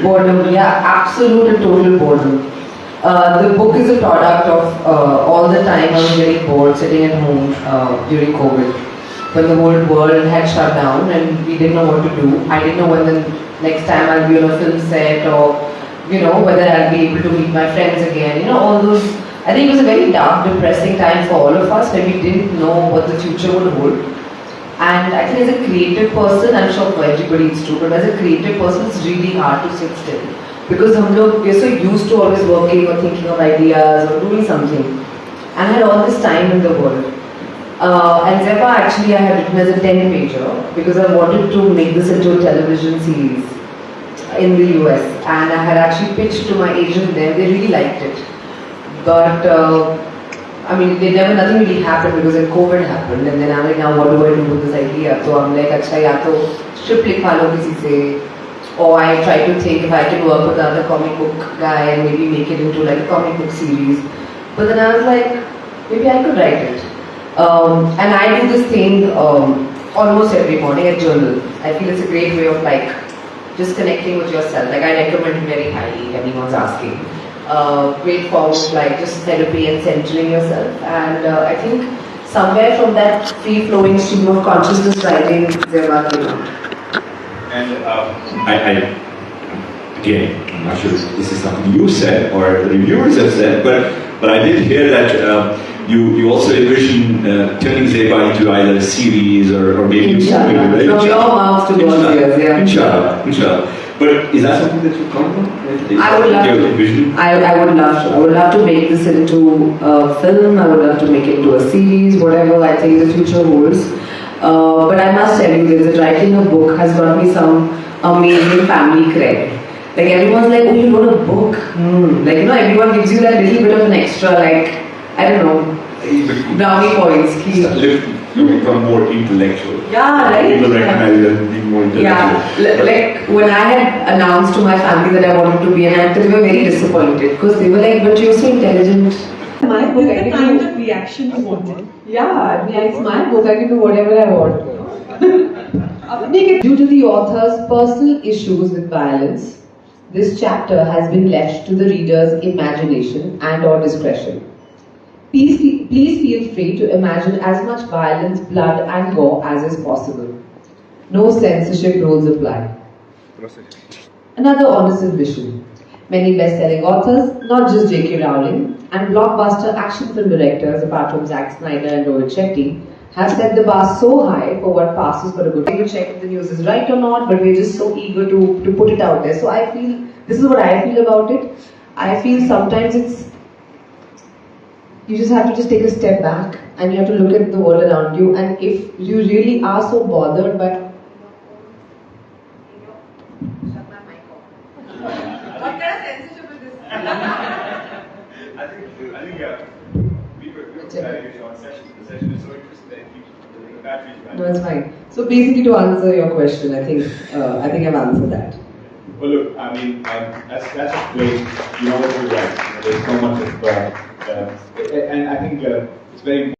Boredom, yeah, absolute and total boredom. The book is a product of all the time I was getting bored sitting at home during COVID, when the whole world had shut down and we didn't know what to do. I didn't know when the next time I'll be on a film set, or whether I'll be able to meet my friends again. All those. I think it was a very dark, depressing time for all of us when we didn't know what the future would hold. And I think as a creative person, I'm sure for everybody it's true, but as a creative person, it's really hard to sit still. Because we're so used to always working or thinking of ideas or doing something. And I had all this time in the world. And Zepa actually I had written as a 10-pager because I wanted to make this into a television series in the US. And I had actually pitched to my agent there, they really liked it. But nothing really happened because then COVID happened, and then I'm like, now what do I do with this idea? So I'm like, अच्छा या तो script लिखवा लो किसी से, or I try to think if I can work with another comic book guy and maybe make it into like a comic book series. But then I was like, maybe I could write it. And I do this thing almost every morning at journal. I feel it's a great way of like just connecting with yourself. Like I recommend it very highly if anyone's asking. Great forms like just therapy and centering yourself, and I think somewhere from that free-flowing stream of consciousness writing, Zeva came out. And again, I'm not sure if this is something you said or the reviewers have said, but I did hear that you also envision turning Zeba into either a series or maybe a movie, right? From your mouth to God's ears, yeah. Inshallah. But is that something that you come from? I would love to. I would love to. I would love to make this into a film. I would love to make it into a series, whatever I think the future holds. But I must tell you this, that writing a book has got me some amazing family cred. Like everyone's like, oh, you wrote a book. Like, everyone gives you that little bit of an extra, like, I don't know, brownie points. Become more intellectual. Yeah, right? People recognize you as being more intellectual. Yeah, like when I had announced to my family that I wanted to be an actor, they were very disappointed because they were like, but you're so intelligent. My book, this is the kind of reaction you wanted. Yeah, it's my book, I can do whatever I want. Due to the author's personal issues with violence, this chapter has been left to the reader's imagination and or discretion. Please feel free to imagine as much violence, blood and gore as is possible. No censorship rules apply. Another honest admission. Many best-selling authors, not just J.K. Rowling, and blockbuster action film directors apart from Zack Snyder and Rohit Shetty have set the bar so high for what passes for a good thing. We check if the news is right or not, but we're just so eager to put it out there. So I feel, this is what I feel about it. I feel sometimes you just have to just take a step back and you have to look at the world around you, and if you really are so bothered by What kind of censorship is this? I think we were planning on session. The session is so interesting that it keeps the batteries running. No, it's fine. So basically, to answer your question, I think I've answered that. Well, look, I mean, that's a great. You know what you're right. There's so much of, and I think it's very important.